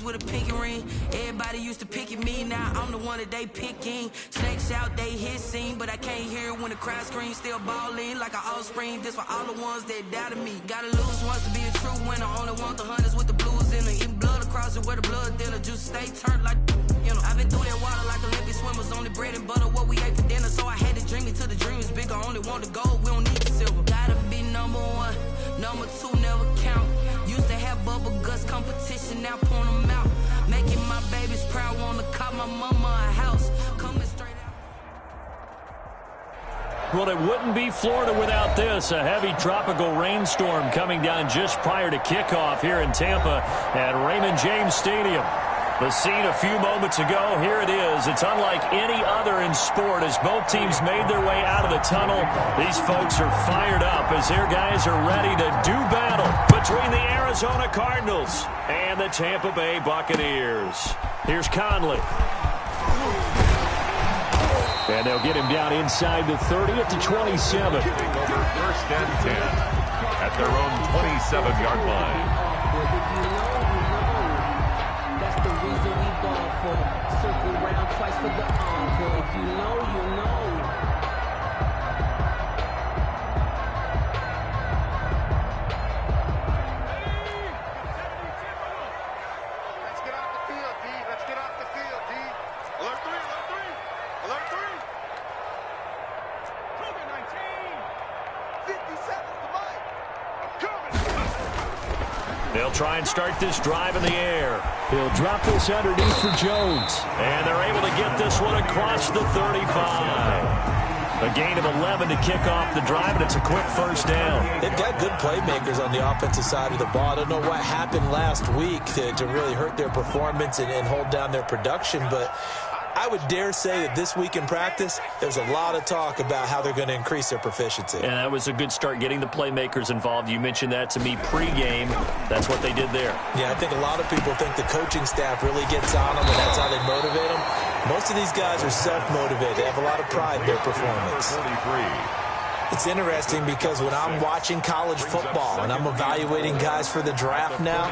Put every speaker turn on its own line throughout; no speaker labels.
with a pinky ring. Everybody used to pick at me, now I'm the one that they picking. Snakes out, they hissing, but I can't hear when the crowd screams. Still balling like an offspring. This for all the ones that doubted me. Gotta lose once to be a true winner. Only want the hunters with the blues in them. Eating blood across it where the blood dinner. Juice stay turned like, you know. I've been through that water like Olympic swimmers. Only bread and butter what we ate for dinner. So I had to dream it till the dream is bigger. Only want the gold, we don't need the silver. Gotta be number one, number two never count. Used to have bubble guts competition, now point them out. Making my babies proud, wanna call my mama a house. Coming straight out.
Well, it wouldn't be Florida without this. A heavy tropical rainstorm coming down just prior to kickoff here in Tampa at Raymond James Stadium. The scene a few moments ago, here it is. It's unlike any other in sport as both teams made their way out of the tunnel. These folks are fired up as their guys are ready to do battle between the Arizona Cardinals and the Tampa Bay Buccaneers. Here's Conley. And they'll get him down inside the 30 at the 27.
Over first and 10 at their own 27-yard line.
Circle round twice for the encore. If you know, you know.
Let's get off the field, D. Let's get off the field, D. Alert 3, alert 3. Alert 3. 50 seconds to Mike. I'm coming.
They'll try and start this drive in the air. He'll drop this underneath for Jones. And they're able to get this one across the 35. A gain of 11 to kick off the drive, and it's a quick first down.
They've got good playmakers on the offensive side of the ball. I don't know what happened last week to really hurt their performance and hold down their production, but I would dare say that this week in practice, there's a lot of talk about how they're going to increase their proficiency.
And that was a good start, getting the playmakers involved. You mentioned that to me pregame. That's what they did there.
Yeah, I think a lot of people think the coaching staff really gets on them, and that's how they motivate them. Most of these guys are self-motivated. They have a lot of pride in their performance.
43.
It's interesting because when I'm watching college football and I'm evaluating guys for the draft now,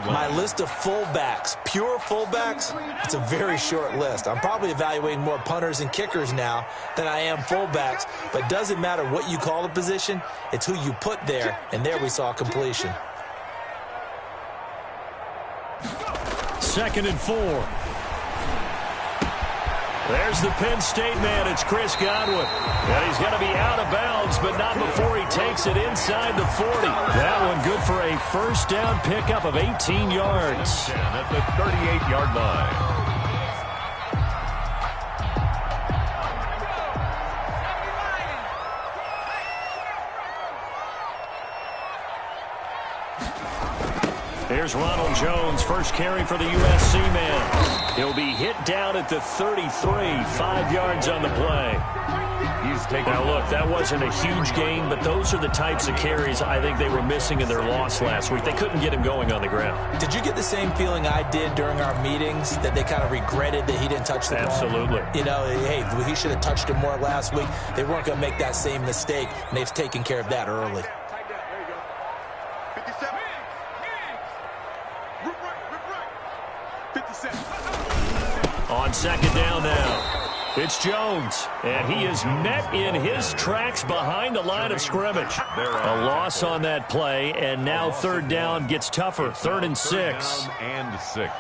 my list of fullbacks, pure fullbacks, it's a very short list. I'm probably evaluating more punters and kickers now than I am fullbacks, but it doesn't matter what you call the position, it's who you put there, and there we saw completion.
2nd and 4. There's the Penn State man. It's Chris Godwin. And he's going to be out of bounds, but not before he takes it inside the 40. That one good for a first down pickup of 18 yards.
At the 38-yard line.
Here's Ronald Jones, first carry for the USC man. He'll be hit down at the 33, 5 yards on the play. Now, look, that wasn't a huge gain, but those are the types of carries I think they were missing in their loss last week. They couldn't get him going on the ground.
Did you get the same feeling I did during our meetings, that they kind of regretted that he didn't touch the ball?
Absolutely.
You know, hey, he should have touched it more last week. They weren't going to make that same mistake, and they've taken care of that early.
57. Rip right. 57.
On second down now. It's Jones, and he is met in his tracks behind the line of scrimmage. A loss on that play, and now third down gets tougher. 3rd and 6.
And 6.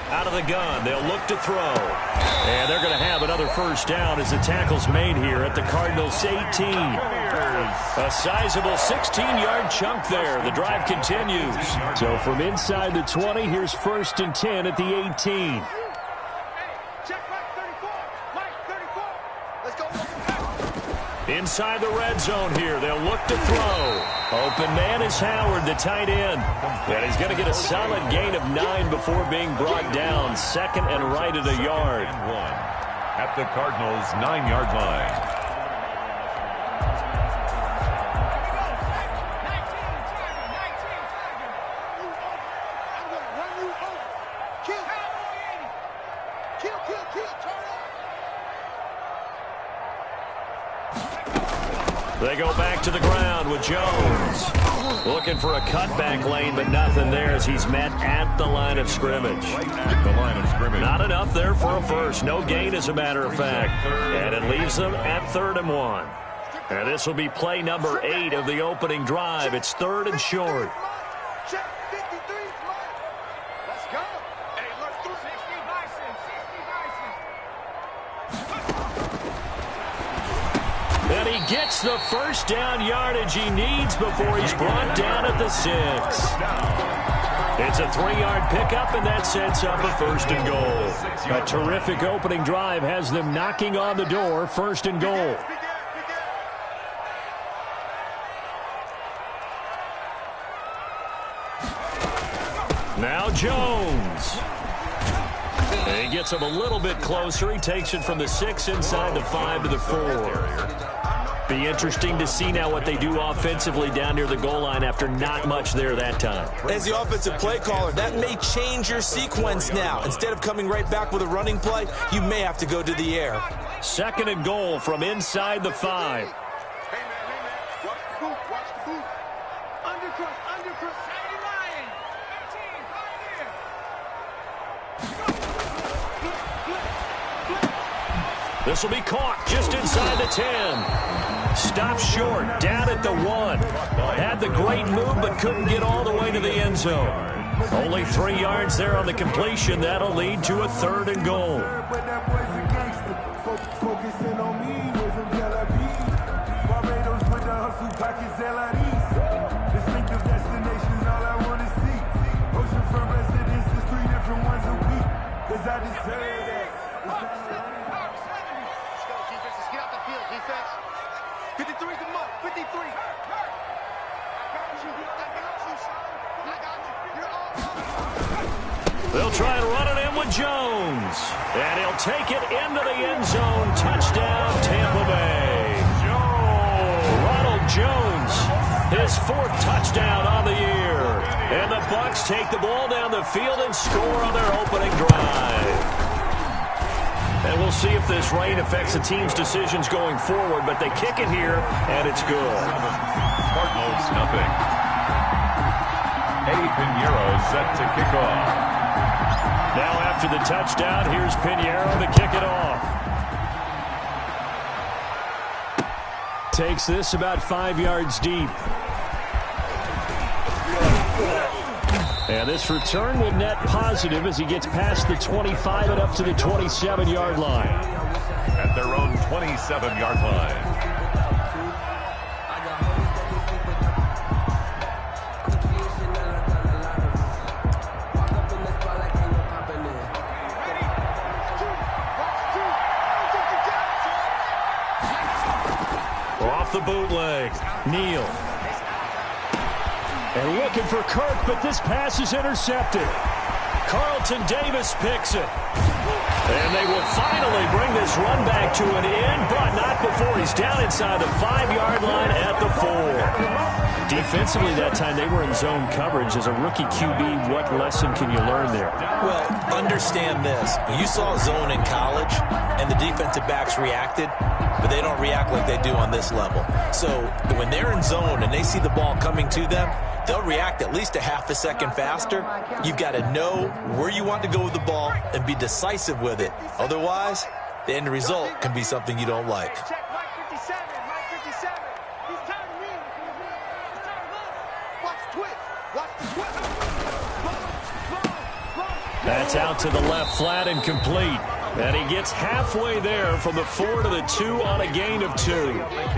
Out of the gun, they'll look to throw. And they're going to have another first down as the tackle's made here at the Cardinals' 18. A sizable 16-yard chunk there. The drive continues. So from inside the 20, here's 1st and 10 at the 18.
Check Mike 34. Mike 34. Let's go.
Inside the red zone here. They'll look to throw. Open man is Howard, the tight end. And he's going to get a solid gain of 9 before being brought down. Second and right at a yard.
At the Cardinals' 9-yard line.
They go back to the ground with Jones. Looking for a cutback lane, but nothing there as he's met at the line of scrimmage.
At the line of scrimmage.
Not enough there for a first. No gain, as a matter of fact. And it leaves them at 3rd and 1. And this will be play number 8 of the opening drive. It's 3rd and short. And he gets the first down yardage he needs before he's brought down at the 6. It's a 3-yard pickup, and that sets up a 1st and goal. A terrific opening drive has them knocking on the door, 1st and goal. Now Jones. And he gets him a little bit closer. He takes it from the 6 inside the 5 to the 4. Be interesting to see now what they do offensively down near the goal line after not much there that time.
As the offensive play caller, that may change your sequence now. Instead of coming right back with a running play, you may have to go to the air.
2nd and goal from inside the 5.
Hey, man. Watch the boot. Watch the boot. Undercross. Hey, Lion. 15, right here.
This will be caught just inside the 10. Stopped short, down at the 1. Had the great move, but couldn't get all the way to the end zone. Only 3 yards there on the completion. That'll lead to a 3rd and goal. They'll try and run it in with Jones. And he'll take it into the end zone. Touchdown, Tampa Bay. Ronald Jones, his 4th touchdown on the year. And the Bucs take the ball down the field and score on their opening drive. And we'll see if this rain affects the team's decisions going forward, but they kick it here, and it's good.
Cardinals nothing. Eddie Pinheiro set to kick off.
Now after the touchdown, here's Pinheiro to kick it off. Takes this about 5 yards deep. And this return will net positive as he gets past the 25 and up to the 27-yard line.
At their own 27-yard line.
The bootleg. Neal. And looking for Kirk, but this pass is intercepted. Carlton Davis picks it. And they will finally bring this run back to an end, but not before he's down inside the 5-yard line at the 4. Defensively that time, they were in zone coverage. As a rookie QB, what lesson can you learn there?
Well, understand this. You saw zone in college, and the defensive backs reacted, but they don't react like they do on this level. So when they're in zone and they see the ball coming to them, they'll react at least a half a second faster. You've got to know where you want to go with the ball and be decisive with it. Otherwise, the end result can be something you don't like.
That's out to the left, flat and complete. And he gets halfway there from the 4 to the 2 on a gain of 2.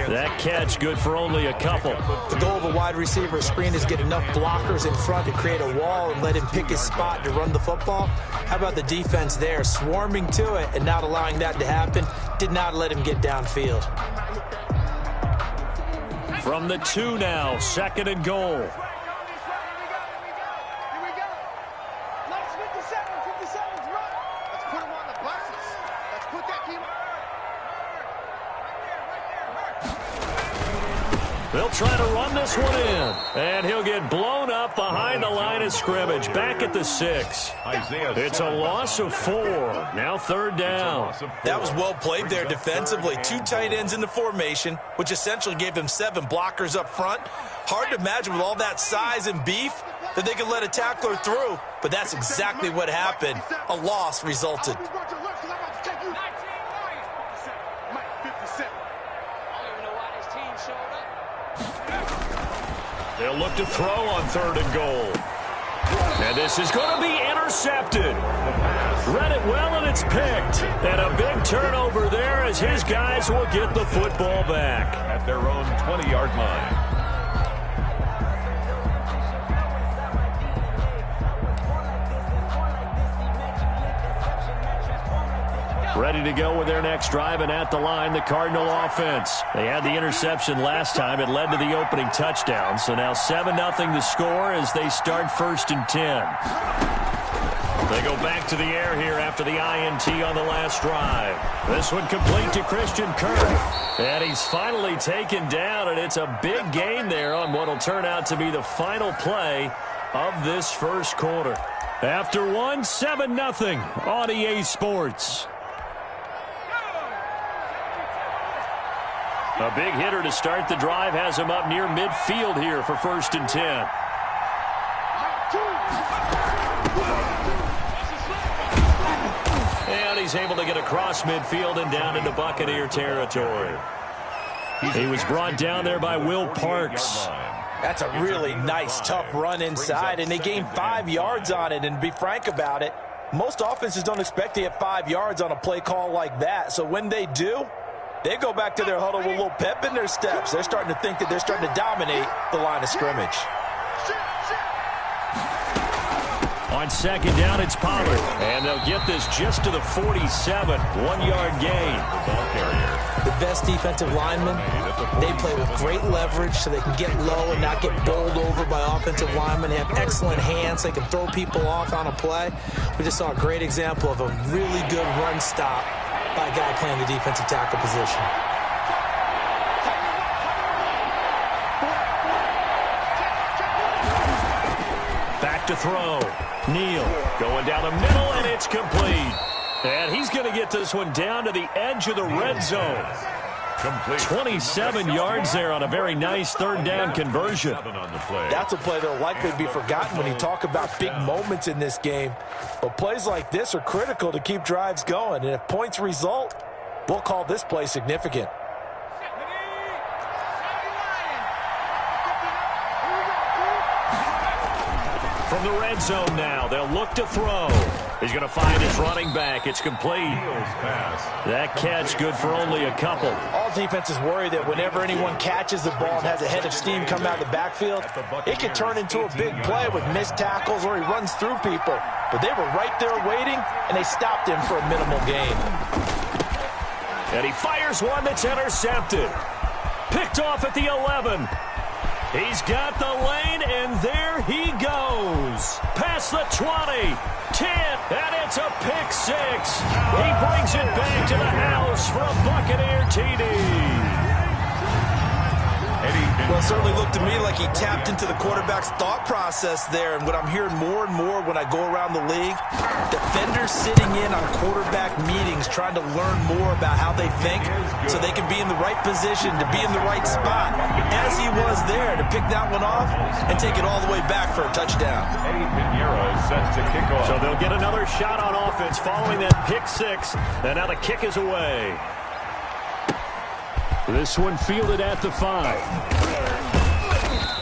That catch good for only a couple.
The goal of a wide receiver screen is get enough blockers in front to create a wall and let him pick his spot to run the football. How about the defense there, swarming to it and not allowing that to happen? Did not let him get downfield.
From the 2 now, 2nd and goal.
Here we go. Let's 57's run. Let's put them on the buses. Let's put that team on.
They'll try to run this one in. And he'll get blown up behind the line of scrimmage. Back at the 6. It's a loss of 4. Now 3rd down.
That was well played there defensively. 2 tight ends in the formation, which essentially gave them 7 blockers up front. Hard to imagine with all that size and beef that they could let a tackler through. But that's exactly what happened. A loss resulted.
They'll look to throw on 3rd and goal. And this is going to be intercepted. Read it well, and it's picked. And a big turnover there as his guys will get the football back.
At their own 20-yard line.
Ready to go with their next drive, and at the line, the Cardinal offense. They had the interception last time. It led to the opening touchdown. So now 7-0 the score as they start 1st and 10. They go back to the air here after the INT on the last drive. This one complete to Christian Kirk. And he's finally taken down, and it's a big gain there on what will turn out to be the final play of this first quarter. After 7-0 on EA Sports. A big hitter to start the drive has him up near midfield here for 1st and 10. And he's able to get across midfield and down into Buccaneer territory. He was brought down there by Will Parks.
That's a really nice, tough run inside, and they gained 5 yards on it. And to be frank about it, most offenses don't expect to get 5 yards on a play call like that. So when they do, they go back to their huddle with a little pep in their steps. They're starting to think that they're starting to dominate the line of scrimmage.
On 2nd down, it's Pollard. And they'll get this just to the 47. 1-yard gain.
The best defensive linemen, they play with great leverage so they can get low and not get bowled over by offensive linemen. They have excellent hands. They can throw people off on a play. We just saw a great example of a really good run stop by a guy playing the defensive tackle position.
Back to throw. Neal going down the middle, and it's complete. And he's going to get this one down to the edge of the red zone. 27 yards there on a very nice 3rd down conversion.
That's a play that will likely be forgotten when you talk about big moments in this game. But plays like this are critical to keep drives going. And if points result, we'll call this play significant.
From the red zone now, they'll look to throw. He's going to find his running back. It's complete. That catch good for only a couple.
All defenses worry that whenever anyone catches the ball and has a head of steam come out of the backfield, it can turn into a big play with missed tackles or he runs through people. But they were right there waiting, and they stopped him for a minimal gain.
And he fires one that's intercepted. Picked off at the 11. He's got the lane, and there he goes. Past the 20, 10, and it's a pick 6. He brings it back to the house for a Buccaneer TD.
Well, it certainly looked to me like he tapped into the quarterback's thought process there. And what I'm hearing more and more when I go around the league, defenders sitting in on quarterback meetings trying to learn more about how they think so they can be in the right position to be in the right spot, as he was there to pick that one off and take it all the way back for a touchdown.
So they'll get another shot on offense following that pick 6, and now the kick is away. This one fielded at the 5.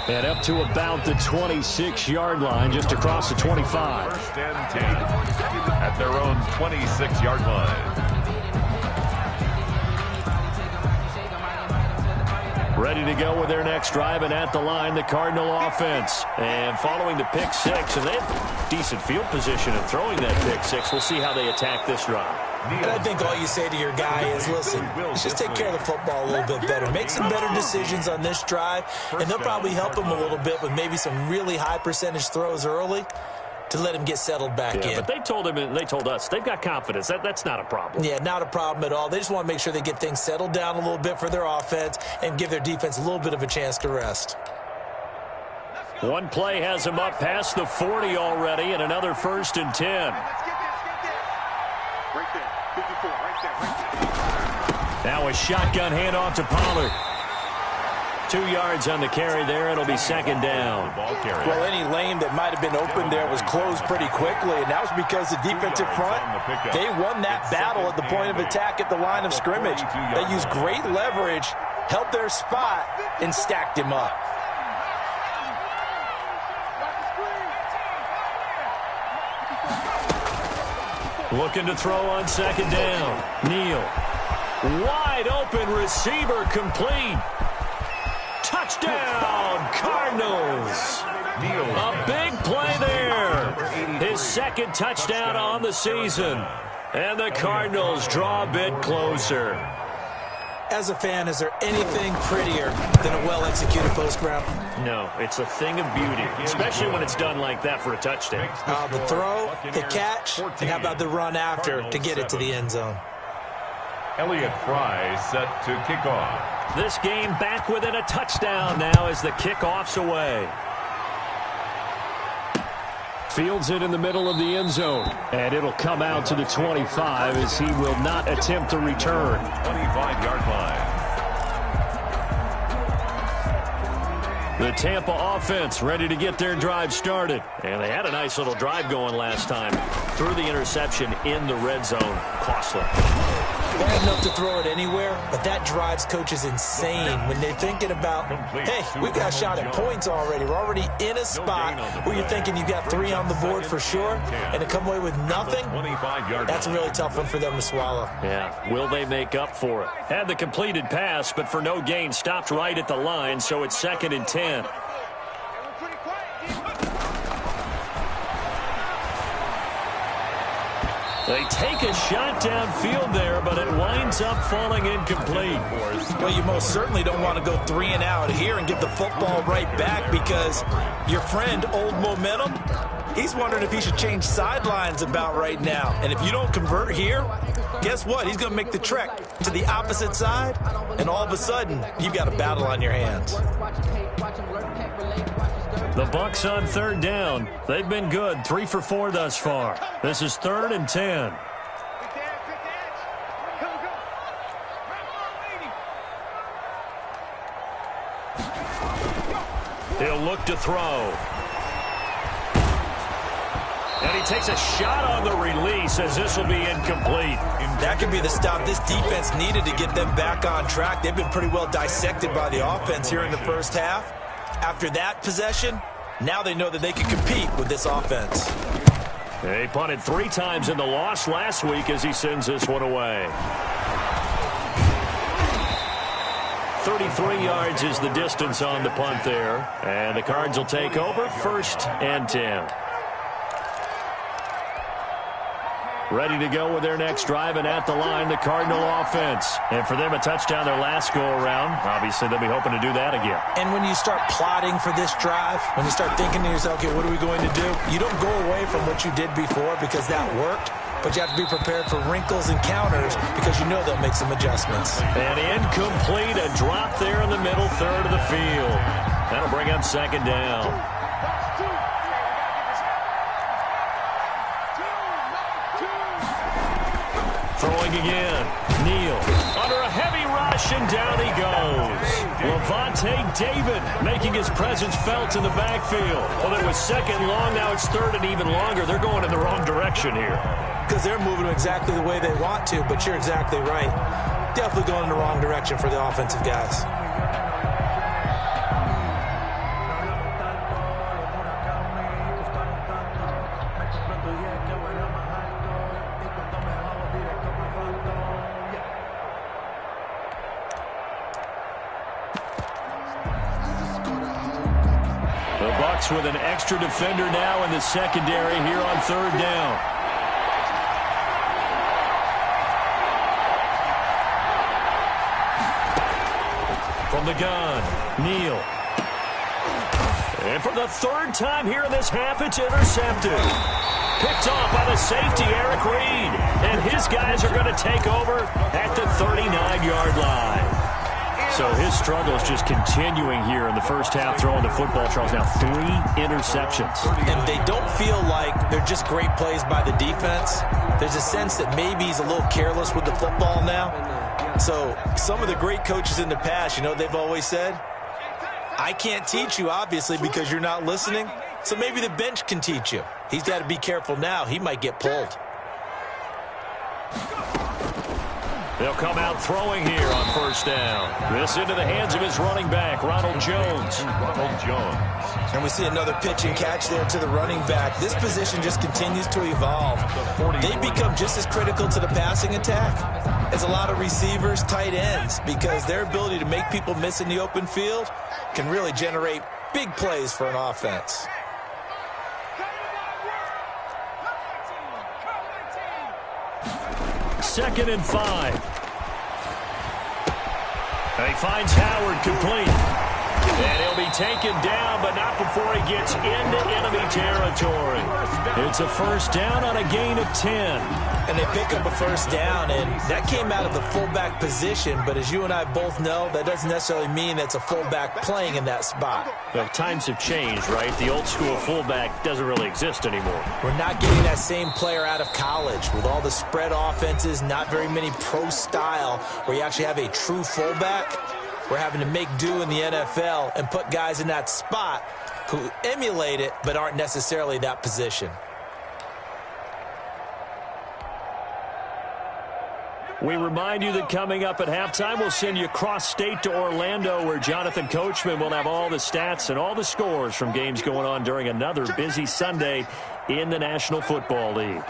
And up to about the 26-yard line, just across the 25.
1st and 10 at their own 26-yard line.
Ready to go with their next drive, and at the line, the Cardinal offense. And following the pick 6, and they have decent field position in throwing that pick 6. We'll see how they attack this drive.
And I think all you say to your guy is, listen, let's just take care of the football a little bit better. Make some better decisions on this drive, and they'll probably help him a little bit with maybe some really high percentage throws early to let him get settled back in.
But they told him and they told us they've got confidence. That's not a problem.
Yeah, not a problem at all. They just want to make sure they get things settled down a little bit for their offense and give their defense a little bit of a chance to rest.
One play has him up past the 40 already, and another 1st and 10.
Right there, 54, right there.
Now a shotgun handoff to Pollard. 2 yards on the carry there. It'll be 2nd down.
Well, any lane that might have been open there was closed pretty quickly, and that was because the defensive front, they won that battle at the point of attack at the line of scrimmage. They used great leverage, held their spot, and stacked him up.
Looking to throw on 2nd down. Neal. Wide open receiver complete. Touchdown, Cardinals. A big play there. His 2nd touchdown on the season. And the Cardinals draw a bit closer.
As a fan, is there anything prettier than a well-executed post route?
No, it's a thing of beauty, especially when it's done like that for a touchdown.
The throw, the catch, and how about the run after to get it to the end zone?
Elliott Fry set to kick off.
This game back within a touchdown now as the kickoff's away. Fields it in the middle of the end zone. And it'll come out to the 25 as he will not attempt to return.
25-yard line.
The Tampa offense ready to get their drive started. And they had a nice little drive going last time. Threw the interception in the red zone. Costly.
Bad enough to throw it anywhere, but that drives coaches insane when they're thinking about, hey, we've got a shot at points already. We're already in a spot where you're thinking you've got 3 on the board for sure, and to come away with nothing, that's a really tough one for them to swallow.
Yeah, will they make up for it? Had the completed pass, but for no gain, stopped right at the line, so it's 2nd and 10. They take a shot downfield there, but it winds up falling incomplete.
Well, you most certainly don't want to go 3 and out here and get the football right back because your friend, Old Momentum, he's wondering if he should change sidelines about right now. And if you don't convert here, guess what? He's going to make the trek to the opposite side, and all of a sudden, you've got a battle on your hands.
The Bucs on 3rd down. They've been good, 3 for 4 thus far. This is 3rd and 10. He'll look to throw. And he takes a shot on the release as this will be incomplete.
That could be the stop this defense needed to get them back on track. They've been pretty well dissected by the offense here in the first half. After that possession, now they know that they can compete with this offense.
He punted 3 times in the loss last week as he sends this one away. 33 yards is the distance on the punt there. And the Cards will take over 1st and 10. Ready to go with their next drive, and at the line, the Cardinal offense. And for them, a touchdown their last go-around. Obviously, they'll be hoping to do that again.
And when you start plotting for this drive, when you start thinking to yourself, okay, what are we going to do? You don't go away from what you did before because that worked, but you have to be prepared for wrinkles and counters because you know they'll make some adjustments.
And incomplete, a drop there in the middle third of the field. That'll bring up 2nd down. Throwing again. Neal under a heavy rush, and down he goes. Levante David making his presence felt in the backfield. Well, it was 2nd long. Now it's 3rd and even longer. They're going in the wrong direction here.
Because they're moving exactly the way they want to, but you're exactly right. Definitely going in the wrong direction for the offensive guys.
With an extra defender now in the secondary here on 3rd down. From the gun, Neal. And for the third time here in this half, it's intercepted. Picked off by the safety, Eric Reed. And his guys are going to take over at the 39-yard line. So his struggle is just continuing here in the first half, throwing the football, Charles. Now 3 interceptions.
And they don't feel like they're just great plays by the defense. There's a sense that maybe he's a little careless with the football now. So some of the great coaches in the past, you know, they've always said, I can't teach you, obviously, because you're not listening. So maybe the bench can teach you. He's got to be careful now. He might get pulled.
They'll come out throwing here on first down. This into the hands of his running back, Ronald Jones.
And we see another pitch and catch there to the running back. This position just continues to evolve. They become just as critical to the passing attack as a lot of receivers, tight ends, because their ability to make people miss in the open field can really generate big plays for an offense.
Second and 5. He finds Howard complete. And he'll be taken down, but not before he gets into enemy territory. It's a first down on a gain of 10.
And they pick up a first down, and that came out of the fullback position. But as you and I both know, that doesn't necessarily mean that's a fullback playing in that spot.
Well, times have changed, right? The old school fullback doesn't really exist anymore.
We're not getting that same player out of college with all the spread offenses, not very many pro style where you actually have a true fullback. We're having to make do in the NFL and put guys in that spot who emulate it but aren't necessarily that position.
We remind you that coming up at halftime, we'll send you cross-state to Orlando, where Jonathan Coachman will have all the stats and all the scores from games going on during another busy Sunday in the National Football League.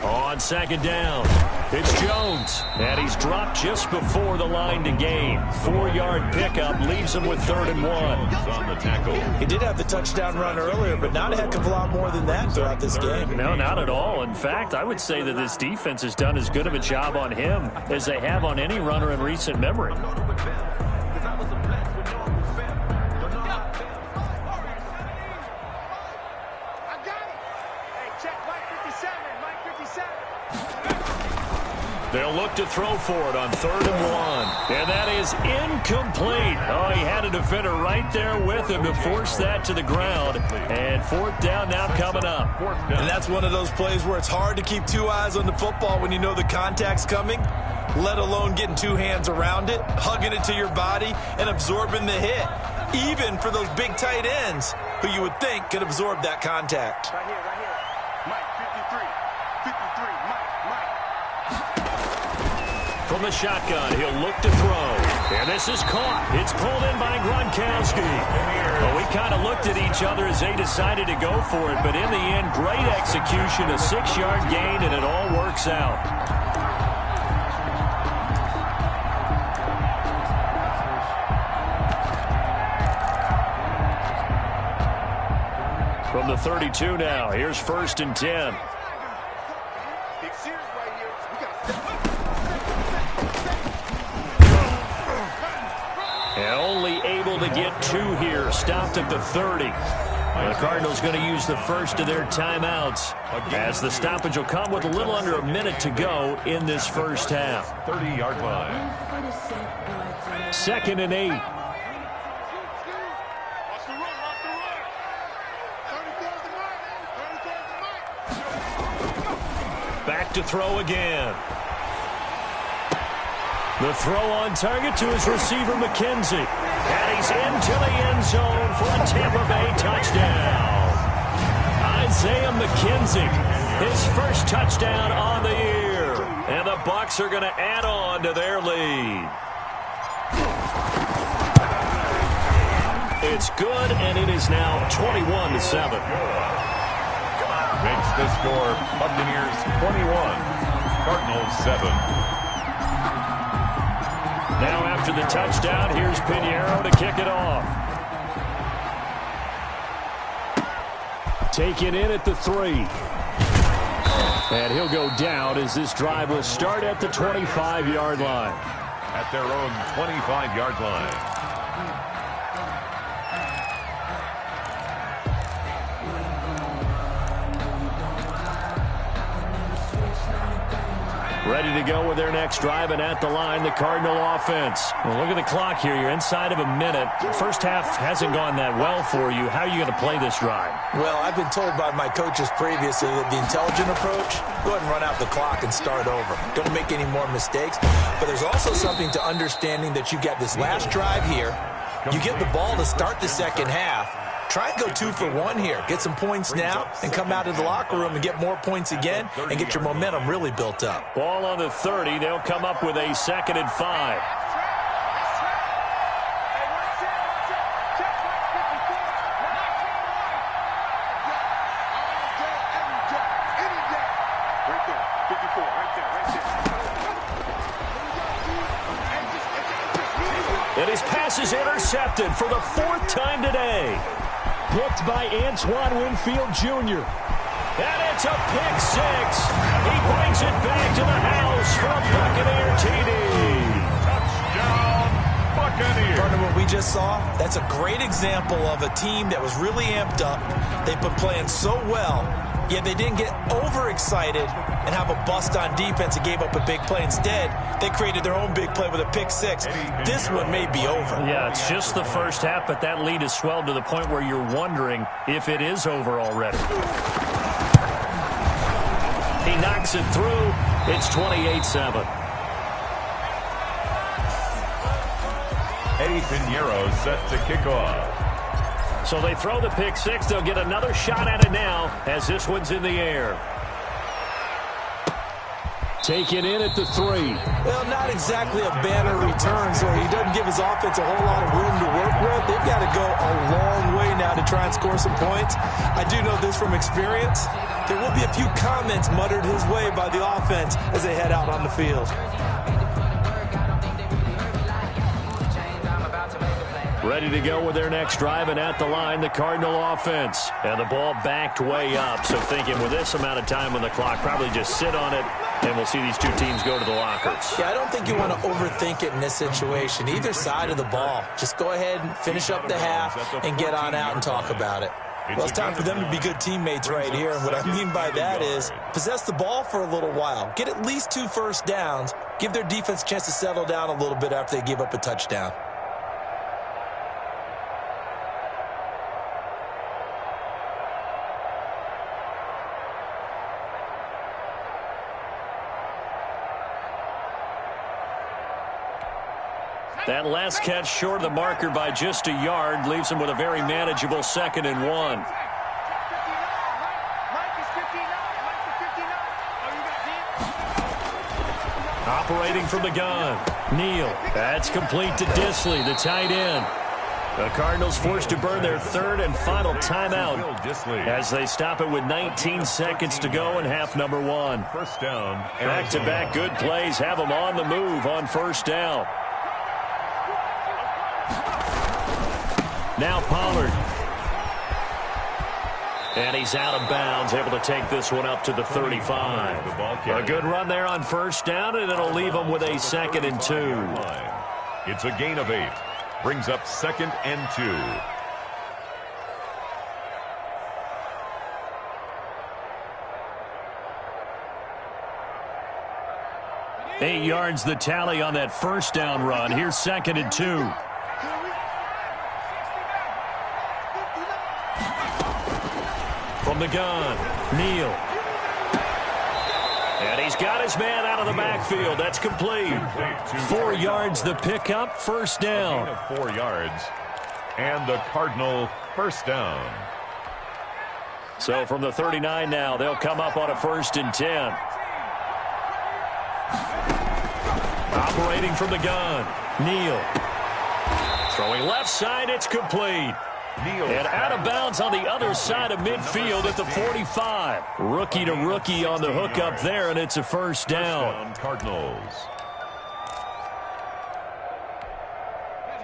On second down, it's Jones, and he's dropped just before the line to gain. 4-yard pickup leaves him with 3rd and 1.
On the tackle.
He did have the touchdown run earlier, but not a heck of a lot more than that throughout this game.
No, not at all. In fact, I would say that this defense has done as good of a job on him as they have on any runner in recent memory. They'll look to throw for it on 3rd and 1. And that is incomplete. Oh, he had a defender right there with him to force that to the ground. And 4th down now coming up.
And that's one of those plays where it's hard to keep 2 eyes on the football when you know the contact's coming, let alone getting 2 hands around it, hugging it to your body, and absorbing the hit. Even for those big tight ends who you would think could absorb that contact.
Right here. Mike, 53, Mike.
From the shotgun, he'll look to throw. And this is caught. It's pulled in by Gronkowski. Well, we kind of looked at each other as they decided to go for it. But in the end, great execution, a 6-yard gain, and it all works out. From the 32 now, here's 1st and 10. And only able to get 2 here, stopped at the 30. The Cardinals going to use the first of their timeouts as the stoppage will come with a little under a minute to go in this first half.
30-yard line.
2nd and 8. Back to throw again. The throw on target to his receiver, McKenzie. And he's into the end zone for a Tampa Bay touchdown. Isaiah McKenzie, his first touchdown on the year. And the Bucs are going to add on to their lead. It's good, and it is now 21-7.
Makes the score Buccaneers 21, Cardinals 7.
Now after the touchdown, here's Pinheiro to kick it off. Taken in at the 3. And he'll go down as this drive will start at the 25-yard line.
at their own 25-yard line.
Ready to go with their next drive, and at the line, the Cardinal offense. Well, look at the clock here. You're inside of a minute. First half hasn't gone that well for you. How are you going to play this drive?
Well, I've been told by my coaches previously that the intelligent approach, go ahead and run out the clock and start over. Don't make any more mistakes. But there's also something to understanding that you get this last drive here. You get the ball to start the second half. Try and go 2 for 1 here. Get some points now and come out of the locker room and get more points again and get your momentum really built up.
Ball on the 30. They'll come up with a 2nd and 5. And his pass is intercepted for the 4th time today.
Picked by Antoine Winfield Jr.
And it's a pick 6. He brings it back to the house for a Buccaneer TD.
Touchdown, Buccaneers.
Partner, what we just saw, that's a great example of a team that was really amped up. They've been playing so well, yet they didn't get overexcited and have a bust on defense and gave up a big play. Instead, they created their own big play with a pick 6. This one may be over.
Yeah, it's just the first half, but that lead has swelled to the point where you're wondering if it is over already. He knocks it through. It's 28-7.
Eddie Pinheiro set to kick off.
So they throw the pick 6. They'll get another shot at it now as this one's in the air. Taken in at the 3.
Well, not exactly a banner return, so he doesn't give his offense a whole lot of room to work with. They've got to go a long way now to try and score some points. I do know this from experience. There will be a few comments muttered his way by the offense as they head out on the field.
Ready to go with their next drive, and at the line, the Cardinal offense. And the ball backed way up, so thinking with this amount of time on the clock, probably just sit on it, and we'll see these two teams go to the lockers.
Yeah, I don't think you want to overthink it in this situation. Either side of the ball. Just go ahead and finish up the half and get on out and talk about it. Well, it's time for them to be good teammates right here, and what I mean by that is possess the ball for a little while. Get at least 2 first downs. Give their defense a chance to settle down a little bit after they give up a touchdown.
That last catch short of the marker by just a yard leaves him with a very manageable 2nd and 1. Operating from the gun. Neal. That's complete to Disley, the tight end. The Cardinals forced to burn their 3rd and final timeout as they stop it with 19 seconds to go in half number 1.
First down.
Back-to-back good plays have them on the move on first down. Now Pollard. And he's out of bounds, able to take this one up to the 35. A good run there on first down, and it'll leave him with a 2nd and 2.
It's a gain of 8. Brings up 2nd and 2.
8 yards the tally on that first down run. Here's 2nd and 2. From the gun, Neal. And he's got his man out of the backfield. That's complete. 4 yards the pickup, first down.
4 yards. And the Cardinal first down.
So from the 39 now, they'll come up on a 1st and 10. Operating from the gun, Neal. Throwing left side, it's complete. And out of bounds on the other side of midfield at the 45. Rookie to rookie on the hook up there, and it's a first down.
Cardinals.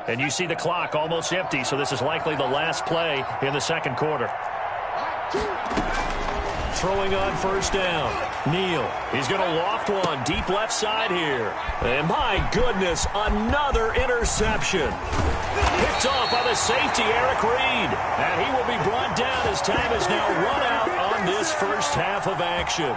And you see the clock almost empty, so this is likely the last play in the second quarter. throwing on first down. Neal, he's going to loft one deep left side here. And my goodness, another interception. Picked off by the safety, Eric Reed. And he will be brought down as time is now run out on this first half of action.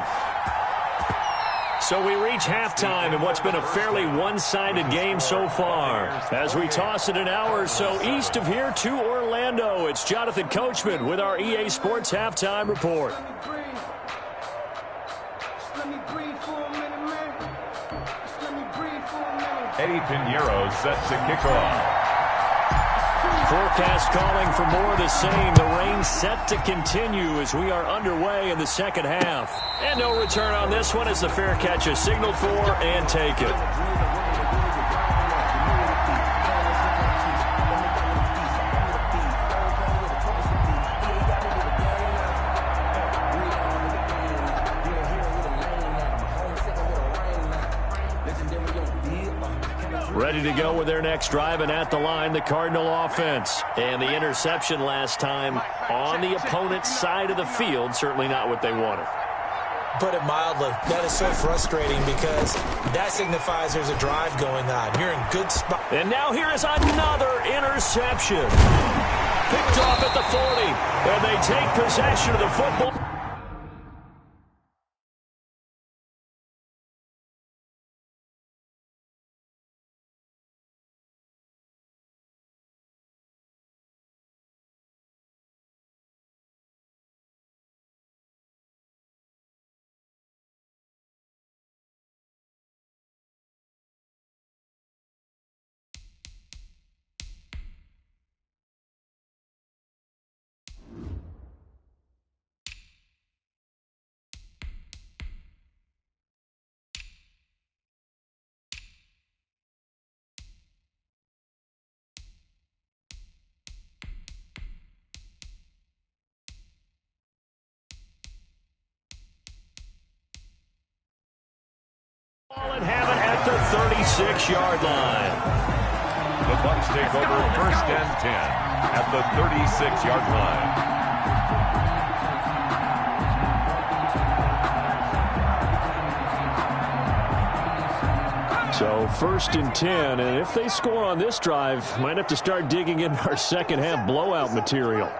So we reach halftime in what's been a fairly one-sided game so far. As we toss it an hour or so east of here to Orlando, it's Jonathan Coachman with our EA Sports Halftime Report.
8 Pinheiro set to kick off.
Forecast calling for more of the same. The rain set to continue as we are underway in the second half. And no return on this one as the fair catch is signaled for and taken. Ready to go with their next drive, and at the line, the Cardinal offense. And the interception last time on the opponent's side of the field, certainly not what they wanted.
Put it mildly, that is so frustrating because that signifies there's a drive going on. You're in good spot.
And now here is another interception. Picked off at the 40, and they take possession of the football. And have it at the 36-yard line.
The Bucs take over first and 10 at the 36-yard line.
So first and 10, and if they score on this drive, might have to start digging in our second half blowout material.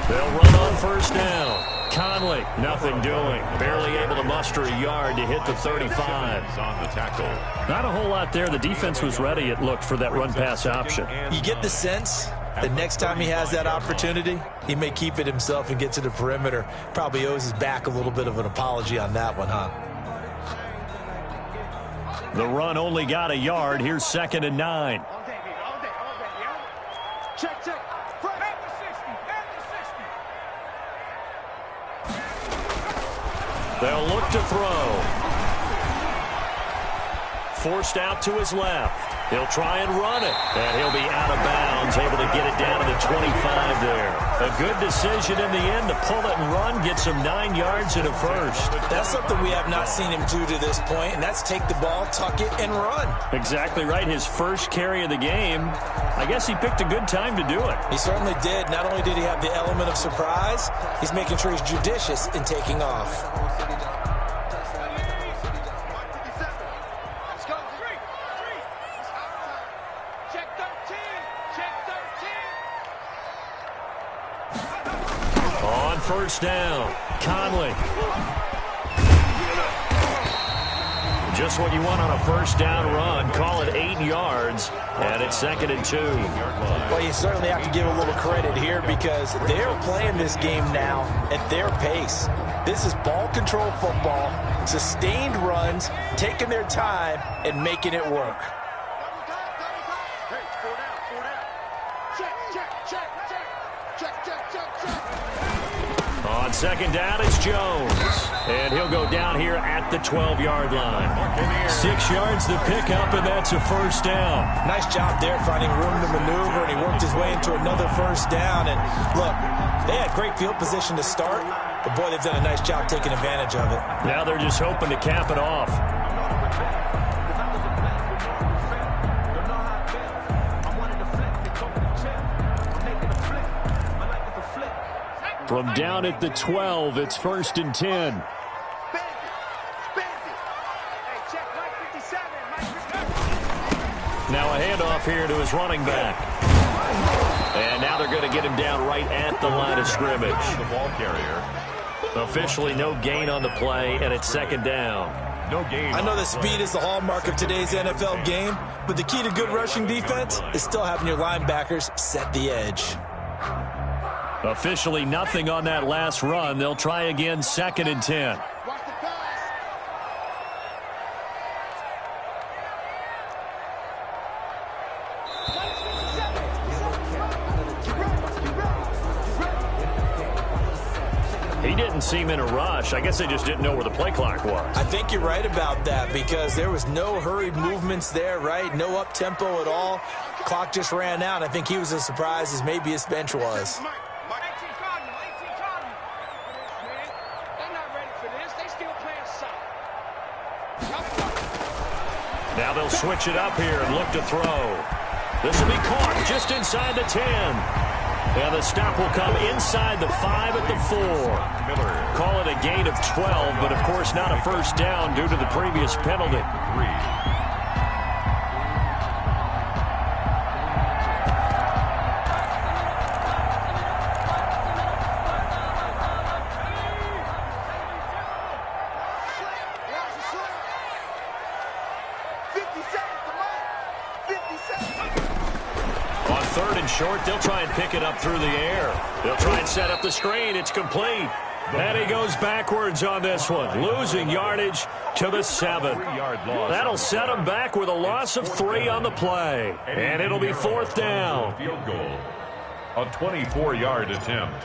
They'll run on first down. Conley, nothing doing. Barely able to muster a yard to hit the 35.
On the tackle.
Not a whole lot there. The defense was ready, it looked, for that run-pass option.
You get the sense the next time he has that opportunity, he may keep it himself and get to the perimeter. Probably owes his back a little bit of an apology on that one, huh?
The run only got a yard. Here's second and 9.
Check, check.
They'll look to throw. Forced out to his left. He'll try and run it. And he'll be out of bounds, able to get it down to the 25 there. A good decision in the end to pull it and run, get some 9 yards and a first.
That's something we have not seen him do to this point, and that's take the ball, tuck it, and run.
Exactly right. His first carry of the game. I guess he picked a good time to do it.
He certainly did. Not only did he have the element of surprise, he's making sure he's judicious in taking off.
First down. Conley. Just what you want on a first down run. Call it 8 yards, and it's second and 2.
Well, you certainly have to give a little credit here because they're playing this game now at their pace. This is ball control football, sustained runs, taking their time, and making it work.
On second down, it's Jones. And he'll go down here at the 12-yard line. 6 yards to pick up, and that's a first down.
Nice job there finding room to maneuver, and he worked his way into another first down. And look, they had great field position to start, but boy, they've done a nice job taking advantage of it.
Now they're just hoping to cap it off. From down at the 12, it's 1st and 10. Now a handoff here to his running back. And now they're going to get him down right at the line of scrimmage.
The ball carrier.
Officially no gain on the play, and it's 2nd down.
No gain.
I know that speed is the hallmark of today's NFL game, but the key to good rushing defense is still having your linebackers set the edge.
Officially nothing on that last run. They'll try again, 2nd and 10. He didn't seem in a rush. I guess they just didn't know where the play clock was.
I think you're right about that because there was no hurried movements there, right? No up-tempo at all. Clock just ran out. I think he was as surprised as maybe his bench was.
Now they'll switch it up here and look to throw. This will be caught just inside the 10. And the stop will come inside the 5 at the 4. Call it a gain of 12, but of course not a first down due to the previous penalty.
3.
Short, they'll try and pick it up through the air. They'll try and set up the screen. It's complete. And he goes backwards on this one, losing yardage to the 7. That'll set him back with a loss of 3 on the play. And it'll be 4th down.
Field goal. A 24-yard attempt.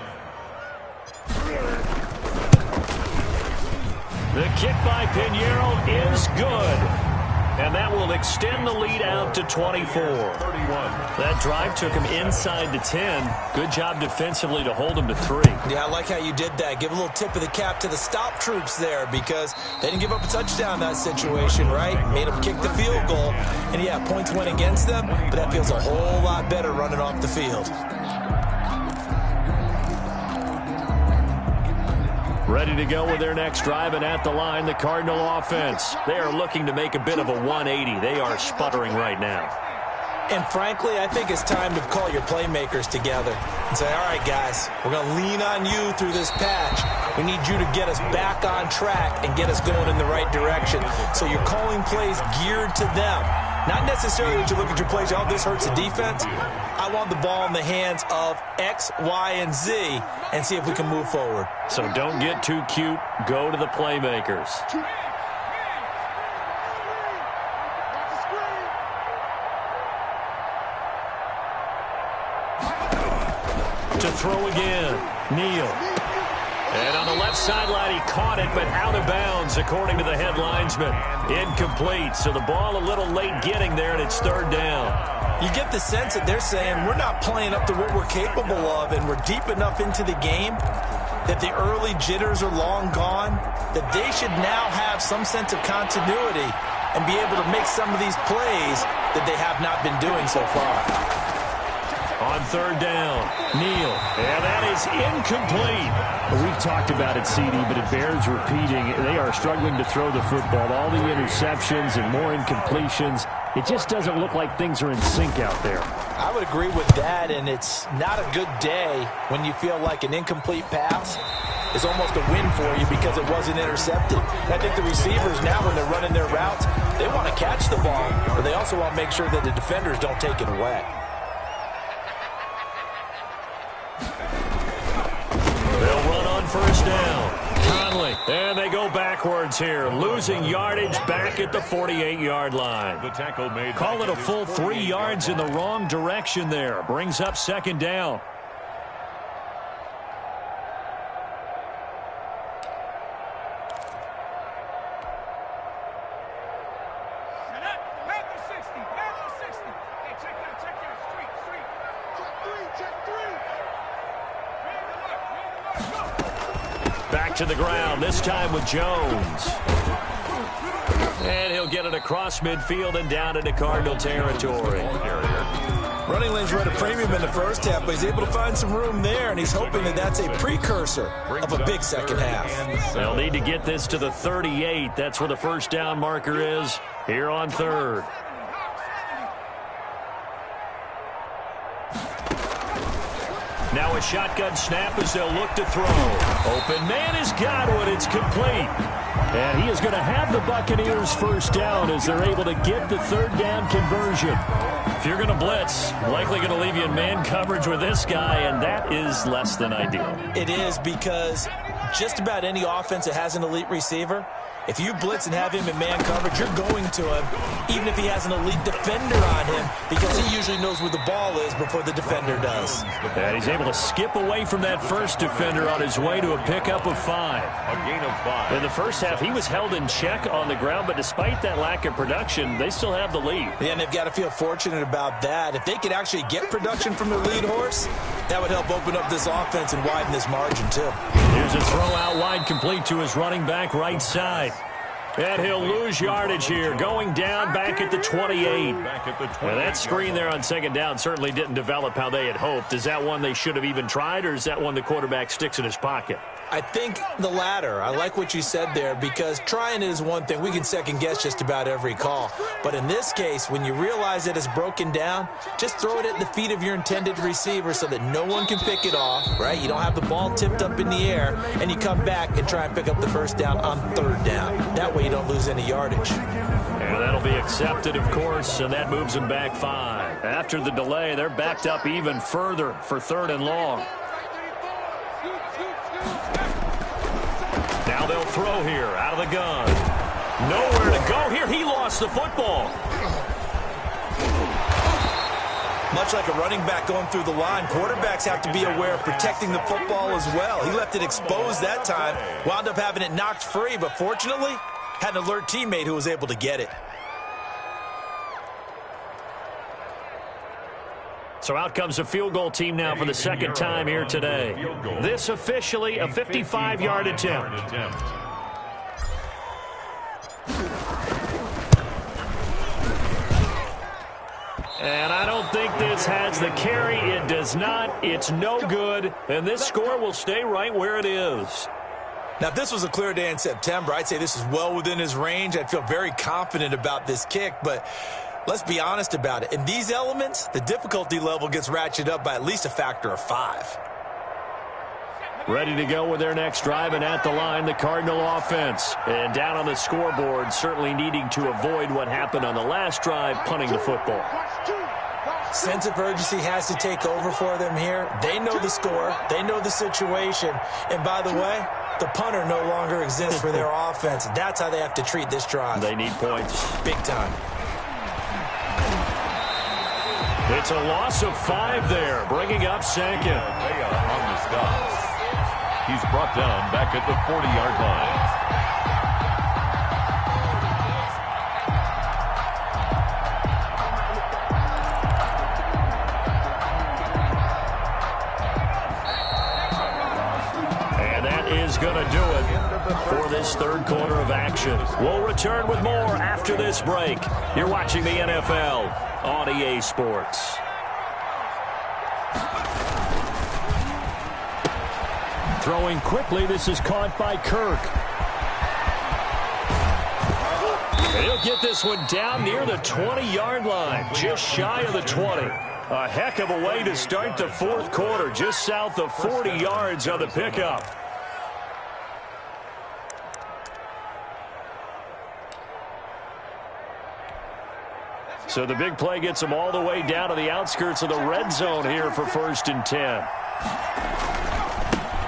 The kick by Pinheiro is good. And that will extend the lead out to 24.
31.
That drive took him inside the 10. Good job defensively to hold him to 3.
Yeah, I like how you did that. Give a little tip of the cap to the stop troops there because they didn't give up a touchdown in that situation, right? Made them kick the field goal. And, yeah, points went against them, but that feels a whole lot better running off the field.
Ready to go with their next drive, and at the line, the Cardinal offense. They are looking to make a bit of a 180. They are sputtering right now.
And frankly, I think it's time to call your playmakers together and say, all right, guys, we're going to lean on you through this patch. We need you to get us back on track and get us going in the right direction. So you're calling plays geared to them. Not necessarily that you look at your plays, oh, this hurts the defense. I want the ball in the hands of X, Y, and Z and see if we can move forward.
So don't get too cute. Go to the playmakers. To throw again, Neal. And on the left sideline, he caught it, but out of bounds, according to the head linesman. Incomplete, so the ball a little late getting there, and it's 3rd down.
You get the sense that they're saying we're not playing up to what we're capable of, and we're deep enough into the game that the early jitters are long gone, that they should now have some sense of continuity and be able to make some of these plays that they have not been doing so far.
On 3rd down, Neal. And that is incomplete.
We've talked about it, CD, but it bears repeating. They are struggling to throw the football. All the interceptions and more incompletions. It just doesn't look like things are in sync out there.
I would agree with that, and it's not a good day when you feel like an incomplete pass is almost a win for you because it wasn't intercepted. I think the receivers now, when they're running their routes, they want to catch the ball, but they also want to make sure that the defenders don't take it away.
They'll run on 1st down. Conley. And they go backwards here, losing yardage back at the 48-yard line.
The tackle made.
Call it a full 3 yards in the wrong direction there. Brings up 2nd down. Back to the ground, this time with Jones. And he'll get it across midfield and down into Cardinal territory.
Running lanes were at a premium in the first half, but he's able to find some room there, and he's hoping that that's a precursor of a big second half.
They'll need to get this to the 38. That's where the first down marker is here on third. Now a shotgun snap as they'll look to throw. Open man has got one. It's complete. And he is going to have the Buccaneers first down as they're able to get the third down conversion. If you're going to blitz, likely going to leave you in man coverage with this guy, and that is less than ideal.
It is, because just about any offense that has an elite receiver, if you blitz and have him in man coverage, you're going to him, even if he has an elite defender on him, because he usually knows where the ball is before the defender does.
And he's able to skip away from that first defender on his way to a pickup of 5.
A gain of 5.
In the first half, he was held in check on the ground, but despite that lack of production, they still have the lead.
Yeah, and they've got to feel fortunate about that. If they could actually get production from their lead horse, that would help open up this offense and widen this margin, too.
Here's a throw out wide, complete to his running back right side. And he'll lose yardage here, going down back at the 28. Well, that screen there on second down certainly didn't develop how they had hoped. Is that one they should have even tried, or is that one the quarterback sticks in his pocket?
I think the latter. I like what you said there, because trying it is one thing. We can second-guess just about every call. But in this case, when you realize that it's broken down, just throw it at the feet of your intended receiver so that no one can pick it off, right? You don't have the ball tipped up in the air, and you come back and try and pick up the first down on third down. That way you don't lose any yardage.
And that'll be accepted, of course, and that moves them back 5. After the delay, they're backed up even further for third and long. Now they'll throw here out of the gun. Nowhere to go here. He lost the football.
Much like a running back going through the line, quarterbacks have to be aware of protecting the football as well. He left it exposed that time, wound up having it knocked free, but fortunately, had an alert teammate who was able to get it.
So out comes a field goal team now for the second time here today. This officially a 55-yard attempt. And I don't think this has the carry. It does not. It's no good. And this score will stay right where it is.
Now, if this was a clear day in September, I'd say this is well within his range. I'd feel very confident about this kick, but let's be honest about it. In these elements, the difficulty level gets ratcheted up by at least a factor of 5.
Ready to go with their next drive, and at the line, the Cardinal offense. And down on the scoreboard, certainly needing to avoid what happened on the last drive, punting the football.
Sense of urgency has to take over for them here. They know the score. They know the situation. And by the way, the punter no longer exists for their offense. That's how they have to treat this drive.
They need points.
Big time.
It's a loss of 5 there, bringing up second.
On the stop. He's brought down back at the 40-yard line.
Going to do it for this third quarter of action. We'll return with more after this break. You're watching the NFL on EA Sports. Throwing quickly, this is caught by Kirk. And he'll get this one down near the 20-yard line, just shy of the 20. A heck of a way to start the fourth quarter, just south of 40 yards on the pickup. So the big play gets them all the way down to the outskirts of the red zone here for 1st and 10.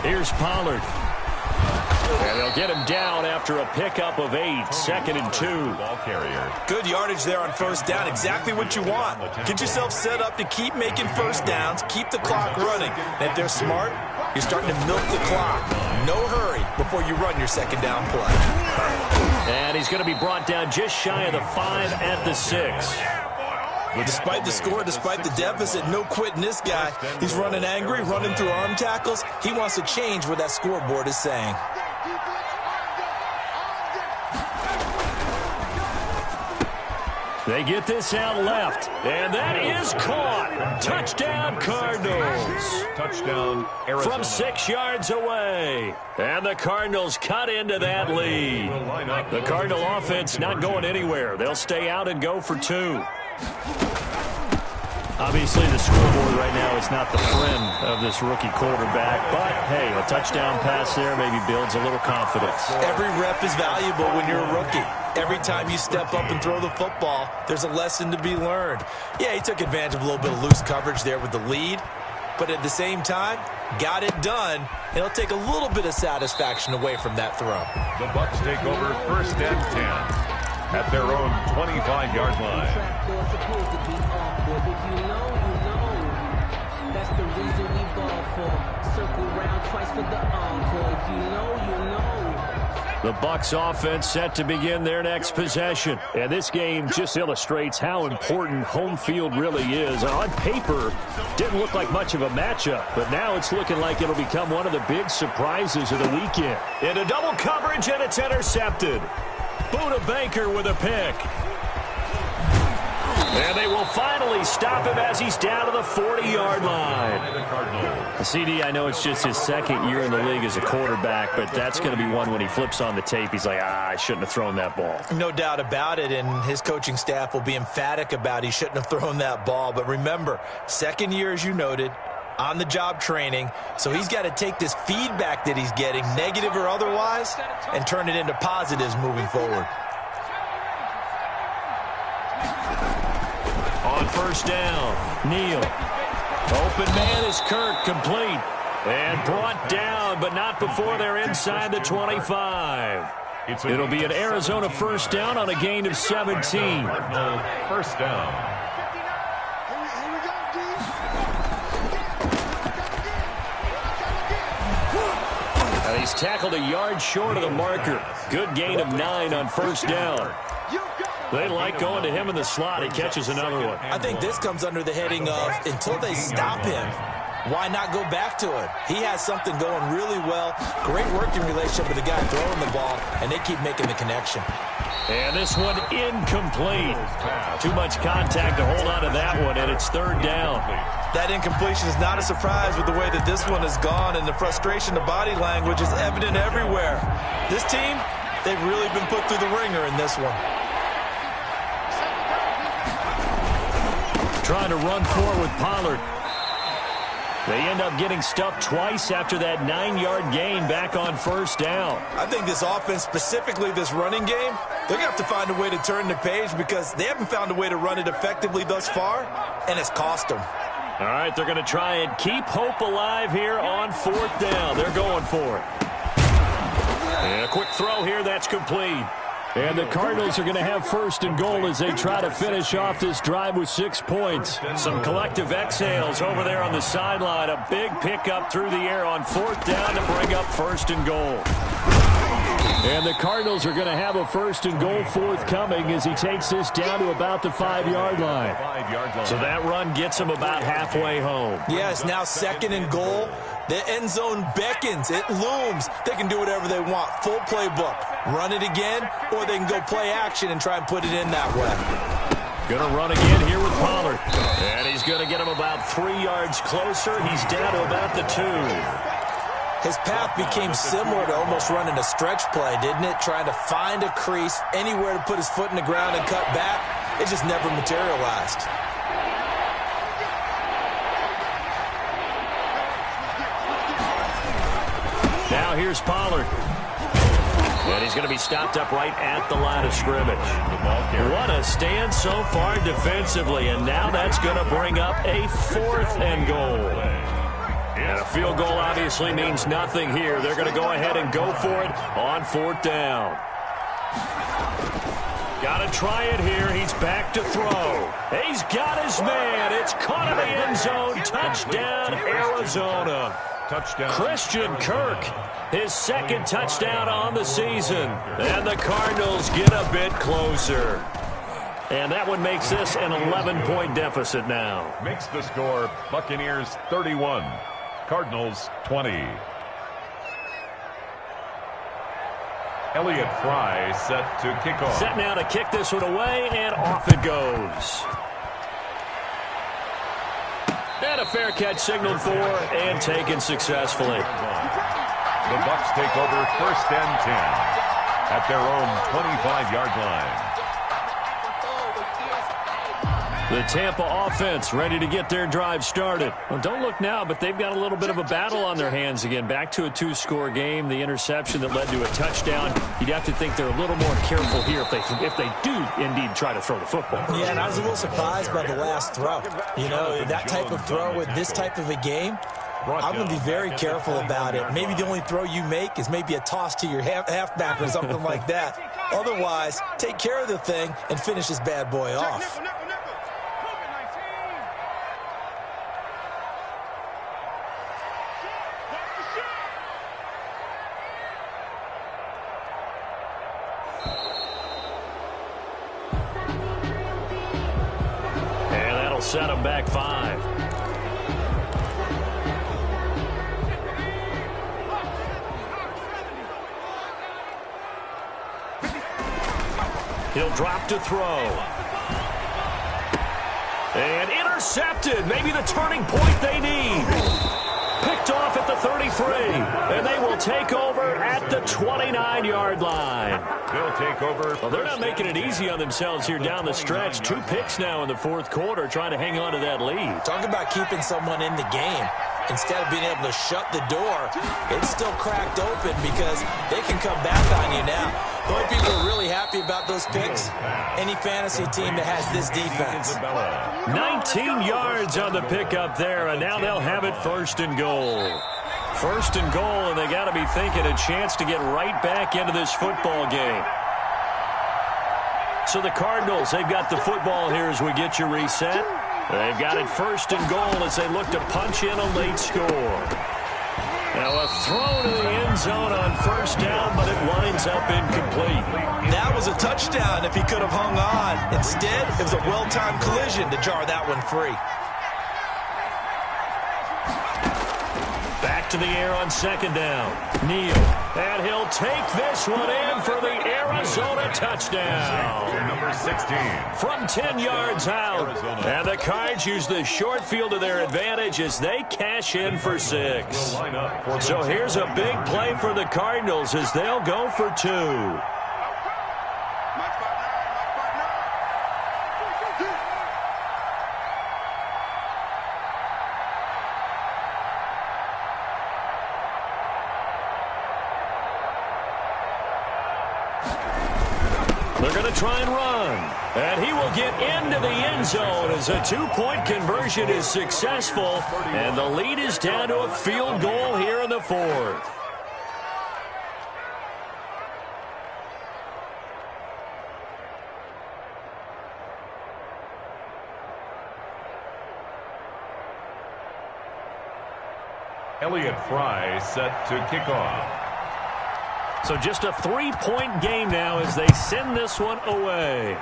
Here's Pollard. And they'll get him down after a pickup of 8, 2nd and 2.
Ball carrier.
Good yardage there on first down. Exactly what you want. Get yourself set up to keep making first downs, keep the clock running. And if they're smart, you're starting to milk the clock. No hurry before you run your second down play.
And he's going to be brought down just shy of the 5 at the 6.
Despite the score, despite the deficit, no quitting this guy. He's running angry, running through arm tackles. He wants to change what that scoreboard is saying.
They get this out left, and that is caught. Touchdown, Cardinals.
Touchdown, Arizona.
From 6 yards away. And the Cardinals cut into that lead. The Cardinal offense not going anywhere. They'll stay out and go for 2. Obviously, the scoreboard right now is not the friend of this rookie quarterback. But, hey, a touchdown pass there maybe builds a little confidence.
Every rep is valuable when you're a rookie. Every time you step up and throw the football, there's a lesson to be learned. Yeah, he took advantage of a little bit of loose coverage there with the lead. But at the same time, got it done. And it'll take a little bit of satisfaction away from that throw.
The Bucs take over 1st and 10 at their own 25-yard line.
That's the reason we ball for. Circle round twice for the encore. If you know, you know.
The Bucs offense set to begin their next possession. And this game just illustrates how important home field really is. On paper, didn't look like much of a matchup, but now it's looking like it'll become one of the big surprises of the weekend. Into double coverage, and it's intercepted. Buda Baker with a pick. And they will finally stop him as he's down to the 40-yard line. CD, I know it's just his 2nd year in the league as a quarterback, but that's going to be one when he flips on the tape. He's like, I shouldn't have thrown that ball.
No doubt about it, and his coaching staff will be emphatic about he shouldn't have thrown that ball. But remember, 2nd year, as you noted, on-the-job training, so he's got to take this feedback that he's getting, negative or otherwise, and turn it into positives moving forward.
On 1st down, Neal. Open man is Kirk, complete. And brought down, but not before they're inside the 25. It'll be an Arizona 1st down on a gain of 17.
1st down.
He's tackled a yard short of the marker. Good gain of 9 on 1st down. They like going to him in the slot. He catches another one.
I think this comes under the heading of until they stop him, why not go back to it? He has something going really well. Great working relationship with the guy throwing the ball, and they keep making the connection.
And this one incomplete. Too much contact to hold on to that one, and it's 3rd down.
That incompletion is not a surprise with the way that this one has gone, and the frustration, the body language is evident everywhere. This team, they've really been put through the ringer in this one.
Trying to run forward with Pollard. They end up getting stuffed twice after that 9-yard gain back on 1st down.
I think this offense, specifically this running game, they're going to have to find a way to turn the page because they haven't found a way to run it effectively thus far, and it's cost them.
All right, they're going to try and keep hope alive here on 4th down. They're going for it. And a quick throw here, that's complete. And the Cardinals are going to have 1st and goal as they try to finish off this drive with 6 points. Some collective exhales over there on the sideline. A big pickup through the air on 4th down to bring up 1st and goal. And the Cardinals are going to have a 1st and goal forthcoming as he takes this down to about the 5-yard line. So that run gets him about halfway home.
Yeah, it's now 2nd and goal. The end zone beckons. It looms. They can do whatever they want. Full playbook. Run it again, or they can go play action and try and put it in that way.
Going to run again here with Pollard. And he's going to get him about 3 yards closer. He's down to about the 2.
His path became similar to almost running a stretch play, didn't it? Trying to find a crease, anywhere to put his foot in the ground and cut back. It just never materialized.
Now here's Pollard. And he's going to be stopped up right at the line of scrimmage. What a stand so far defensively, and now that's going to bring up a 4th and goal. And a field goal obviously means nothing here. They're going to go ahead and go for it on 4th down. Got to try it here. He's back to throw. He's got his man. It's caught in the end zone. Touchdown, Arizona.
Touchdown.
Christian Kirk, his 2nd touchdown on the season. And the Cardinals get a bit closer. And that one makes this an 11-point deficit now.
Makes the score Buccaneers 31, Cardinals 20. Elliott Fry set to kick off.
Set now to kick this one away, and off it goes. And a fair catch signaled for and taken successfully.
The Bucs take over 1st and 10 at their own 25-yard line.
The Tampa offense ready to get their drive started. Well, don't look now, but they've got a little bit of a battle on their hands again. Back to a 2-score game. The interception that led to a touchdown. You'd have to think they're a little more careful here if they do indeed try to throw the football.
Yeah, and I was a little surprised by the last throw. You know, that type of throw with this type of a game, I'm going to be very careful about it. Maybe the only throw you make is maybe a toss to your halfback or something like that. Otherwise, take care of the thing and finish this bad boy off.
Set him back 5. He'll drop to throw. And intercepted. Maybe the turning point they need. Picked off at the 33. And they will take over at the 29-yard line.
They'll take over.
Well, they're not making it easy on themselves here down the stretch. 2 picks now in the 4th quarter, trying to hang on to that lead.
Talk about keeping someone in the game. Instead of being able to shut the door, it's still cracked open because they can come back on you now. The only people who are really happy about those picks, any fantasy team that has this defense.
19 yards on the pickup there, and now they'll have it 1st and goal. 1st and goal, and they got to be thinking a chance to get right back into this football game. So the Cardinals, they've got the football here as we get you reset. They've got it 1st and goal as they look to punch in a late score. Now a throw to the end zone on 1st down, but it winds up incomplete.
That was a touchdown if he could have hung on. Instead, it was a well-timed collision to jar that one free.
Back to the air on 2nd down. Neal. And he'll take this one in for the Arizona touchdown.
Number 16.
From 10 yards out. And the Cards use the short field to their advantage as they cash in for 6. So here's a big play for the Cardinals as they'll go for 2. They're going to try and run. And he will get into the end zone as a 2-point conversion is successful. And the lead is down to a field goal here in the 4th.
Elliott Fry set to kick off.
So just a 3-point game now as they send this one away.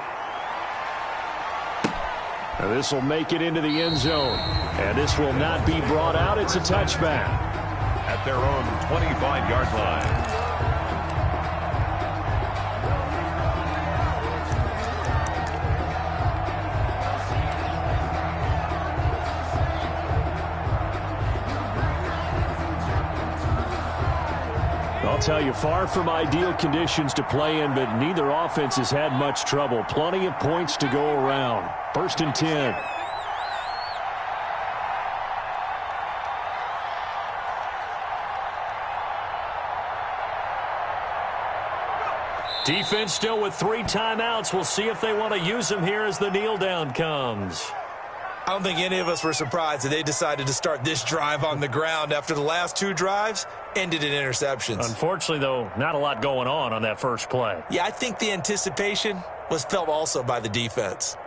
Now this will make it into the end zone. And this will not be brought out. It's a touchback.
At their own 25-yard line.
I'll tell you, far from ideal conditions to play in, but neither offense has had much trouble. Plenty of points to go around. 1st and 10. Defense still with 3 timeouts. We'll see if they want to use them here as the kneel down comes.
I don't think any of us were surprised that they decided to start this drive on the ground after the last 2 drives ended in interceptions.
Unfortunately, though, not a lot going on that first play.
Yeah, I think the anticipation was felt also by the defense.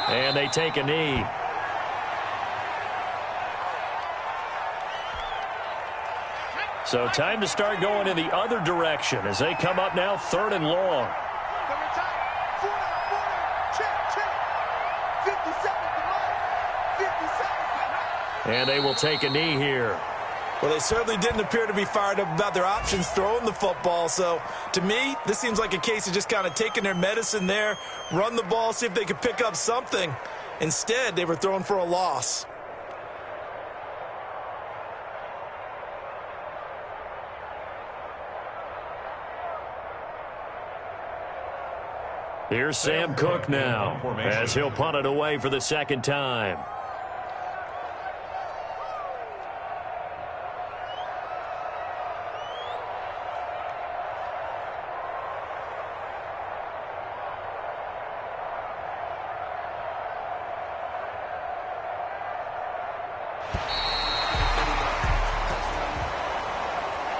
And they take a knee. So time to start going in the other direction as they come up now 3rd and long. And they will take a knee here.
Well, they certainly didn't appear to be fired up about their options throwing the football. So, to me, this seems like a case of just kind of taking their medicine there, run the ball, see if they could pick up something. Instead, they were throwing for a loss.
Here's Sam Cook now as he'll punt it away for the 2nd time.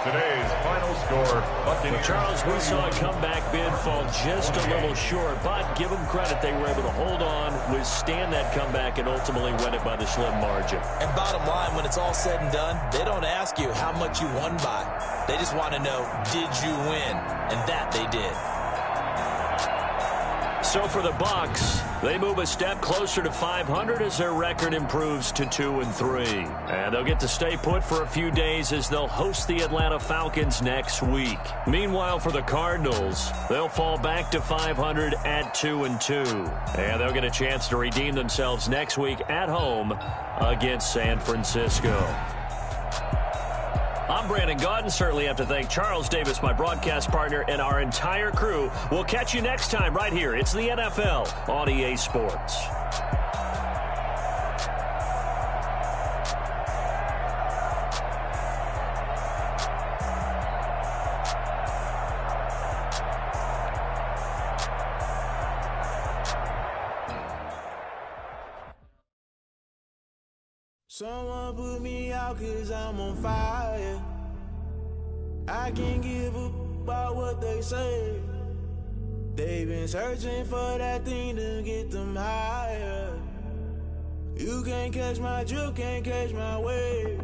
Today's final score, Buccaneers.
Charles, we saw a comeback bid fall just a little short, but give them credit. They were able to hold on, withstand that comeback, and ultimately win it by the slim margin.
And bottom line, when it's all said and done, they don't ask you how much you won by. They just want to know, did you win? And that they did.
So for the Bucs, they move a step closer to 500 as their record improves to 2-3. And they'll get to stay put for a few days as they'll host the Atlanta Falcons next week. Meanwhile, for the Cardinals, they'll fall back to 500 at 2-2. And they'll get a chance to redeem themselves next week at home against San Francisco. I'm Brandon Gaudin. Certainly have to thank Charles Davis, my broadcast partner, and our entire crew. We'll catch you next time right here. It's the NFL on EA Sports.
Someone put me out 'cause I'm on fire. I can't give up about what they say. They've been searching for that thing to get them higher. You can't catch my drift, can't catch my wave.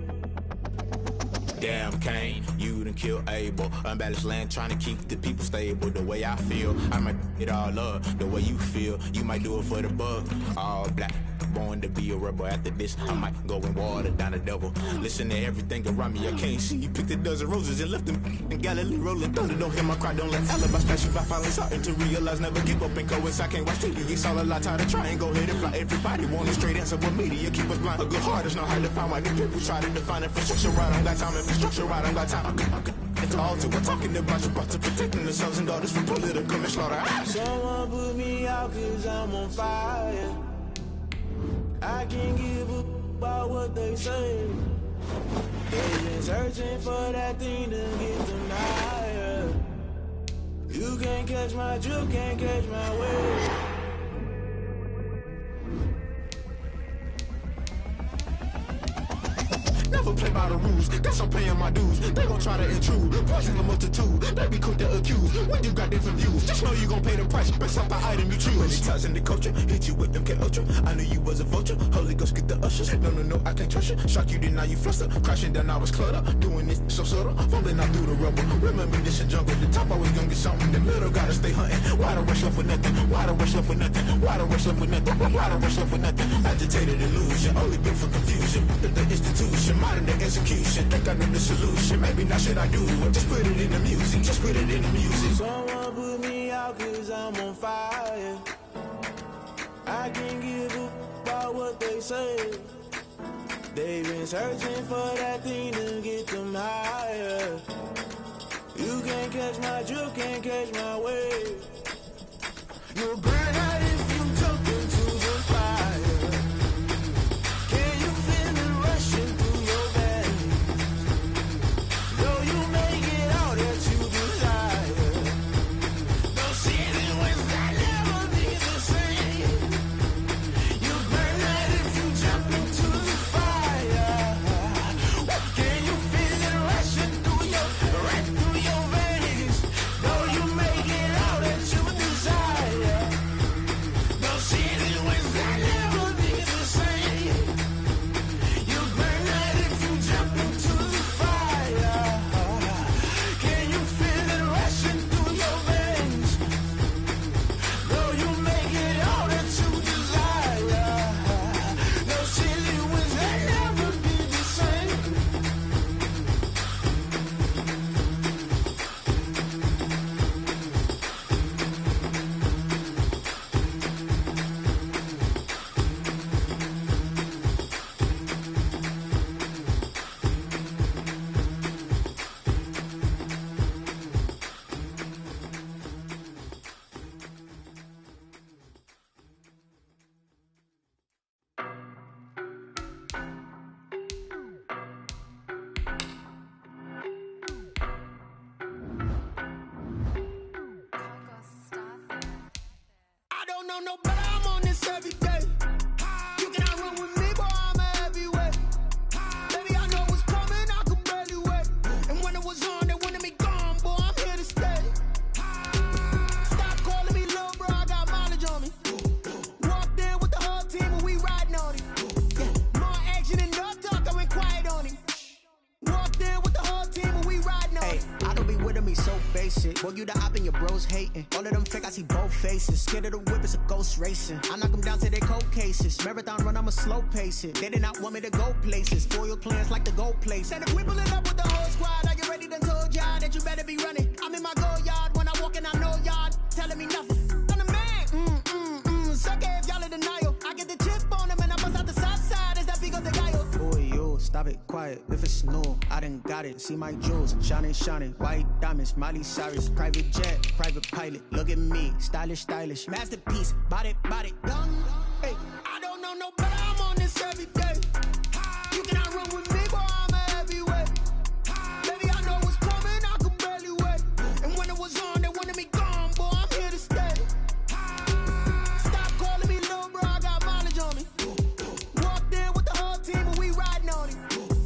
Damn, Kane, you done killed Abel. Unbalanced land, trying to keep the people stable. The way I feel, I might it all up. The way you feel, you might do it for the buck. All black, born to be a rebel. After this, I might go and water down the devil. Listen to everything around me, I can't see. You picked a dozen roses and left them in Galilee rolling thunder. Don't hear my cry, don't let alibi smash you. I finally starting to realize, never give up and coincide. Can't watch TV, it's all a lot. Tired of trying, go ahead and fly. Everybody want a straight answer, but media keep us blind. A good heart is not hard to find. Why the people try to define infrastructure right? I don't got time, infrastructure right? I don't got time. It's all to we're talking about you, about to protecting the sons and daughters from political manslaughter.
Someone put me out 'cause I'm on fire. I can't give up about what they say. They've been searching for that thing to get them higher. You can't catch my drift, can't catch my wave.
Never play by the rules, guess I'm paying my dues. They gon' try to intrude, poison the multitude. They be quick to accuse, when you got different views. Just know you gon' pay the price, based off the item you choose. Many times in the culture, hit you with them K-Ultra. I knew you was a vulture, Holy Ghost get the ushers. No, I can't trust you. Shock you, then now you fluster. Crashing down, I was cluttered. Doing this so subtle, fumbling out through the rubble. Remember this in jungle, the top always gonna get something. The middle gotta stay hunting. Why the rush left for nothing? Why the rush left for nothing? Why the rush left for nothing? Why the rush left for nothing? Agitated illusion, only built for confusion. The institution, modern day execution. Think I know the solution. Maybe not should I do it? Just put it in the music. Just put it in the music.
Someone put me out 'cause I'm on fire. I can't give up about what they say. They've been searching for that thing to get them higher. You can't catch my drift, can't catch my wave. You'll burn out if you jump into the fire. Can you feel it rushing through your veins? Though you make it all that you desire. Don't see it was that never be the same. You burn out if you jump into the fire. Can you feel it rushing through your veins? Though you make it all that you desire.
face it. Boy, you the op and your bros hating. All of them fake, I see both faces. Scared of the whip, it's a ghost racing. I knock them down to their cold cases. Marathon run, I'ma slow pace it. They did not want me to go places. Foil plans like the go place. And if we pulling up with the whole squad, are you ready? Done told y'all that you better be running. I'm in my go yard. When I walk in, I know y'all telling me nothing. I'm the man. Suck it if y'all in denial. I get the chip on them and I bust out the south side. Is that Vigo de Gallo? Boy, yo, stop it, quiet. If it's new, I done got it. See my jewels, shining, shining. White diamonds, Miley Cyrus. Private jet, private pilot. Look at me, stylish, stylish. Masterpiece, body, done. Hey, I don't know no better. I'm on this every day. You cannot run with me, boy, I'm a heavyweight. Baby, I know what's coming, I could barely wait. And when it was on, they wanted me gone, boy, I'm here to stay. Stop calling me little bro, I got mileage on me. Walked in with the whole team and we riding on him.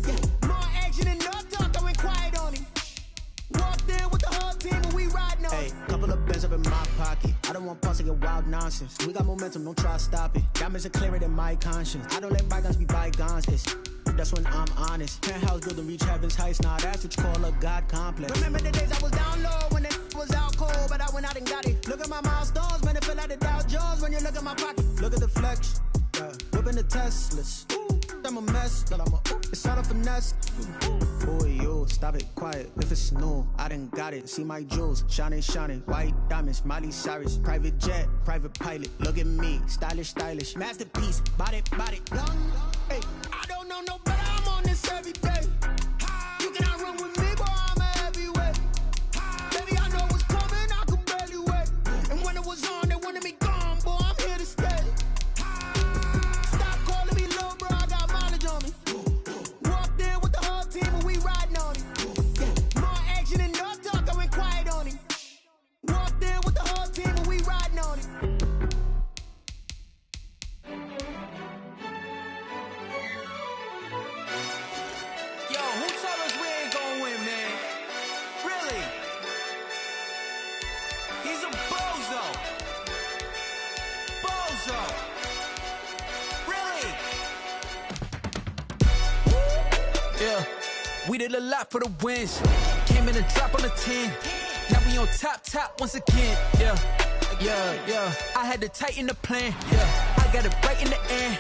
Yeah, more action and no talk, I went quiet on him. Walked in with the whole team and we riding on him. Hey, couple of bands up in my pocket. I don't want pause to get wild nonsense. We got momentum, don't try to stop it. Diamonds are clearer than my conscience. I don't let bygones be bygones. That's when I'm honest. Penthouse building, reach heaven's heights. Nah, that's what you call a God complex. Remember the days I was down low when it was out cold, but I went out and got it. Look at my milestones, man, it feel like the Dow Jones when you look at my pocket. Look at the flex, yeah. Whipping the Teslas. I'm a mess, but it's all a finesse. Boy, yo, stop it, quiet. If it's new, I done got it. See my jewels, shining, shining. White diamonds, Miley Cyrus. Private jet, private pilot. Look at me, stylish, stylish. Masterpiece, body, done. Hey, I don't know no better. I'm on this every day. You cannot run with me, boy, I'm a heavyweight. Baby, I know what's coming, I could barely wait. And when it was on, they wanted me gone, boy, I'm here to stay. Stop calling me little bro, I got mileage on me. Walked in with the whole team and we riding on him. Yeah, more action and no talk, I went quiet on him. Walked in with the whole team and we riding on him.
Yeah, we did a lot for the wins. Came in and drop on the 10. Now we on top once again. Yeah. I had to tighten the plan. Yeah, I got it right in the end.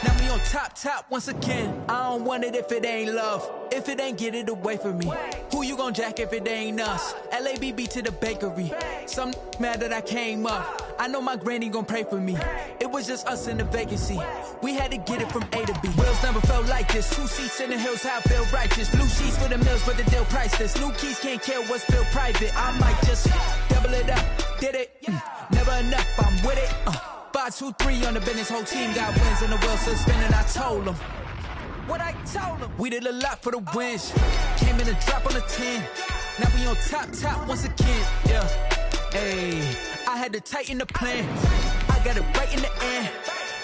Now we on top once again. I don't want it if it ain't love. If it ain't, get it away from me. Who you gon' jack if it ain't us? LABB to the bakery. Some mad that I came up. I know my granny gon' pray for me. It was just us in the vacancy. We had to get it from A to B. Wheels never felt like this. 2 seats in the hills, how I feel righteous. Blue sheets for the mills, but the deal priceless. New keys can't care what's still private. I might just double it up. Did it? Never enough, I'm with it. 5, 2, 3 on the business. Whole team got wins and the wheels still spinning. I told them what I told them. We did a lot for the wins. Came in and drop on the 10. Now we on top once again. Yeah. Ayy, I had to tighten the plan. I got it right in the end.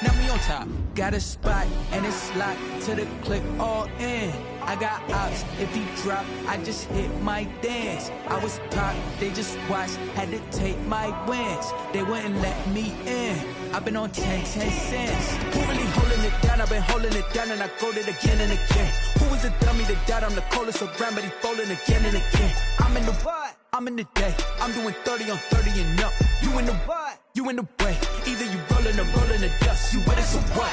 Now we on top. Got a spot and it's locked to the click all in. I got ops, if he drop, I just hit my dance. I was popped, they just watched, had to take my wins. They wouldn't let me in. I've been on 10 cents. Who really holding it down? I've been holding it down and I go it again and again. Who is the dummy that doubt I'm the coldest around, but he folding again and again. I'm in the what? I'm in the day. I'm doing 30 on 30 and up. You in the what? You in the way. Either you rolling or rolling the dust. You with it, so what?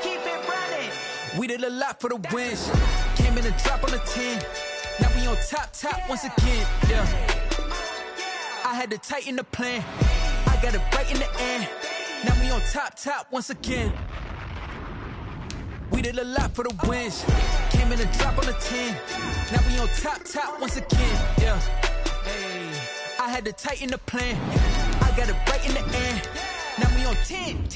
Keep it running. We did a lot for the wins. Came in and drop on the 10. Now we on top once again. Yeah. I had to tighten the plan. I got it right in the end. Now we on top once again. We did a lot for the wins. Came in and drop on the 10. Now we on top once again. Yeah. Hey, I had to tighten the plan. I got it right in the end. Now we on 10.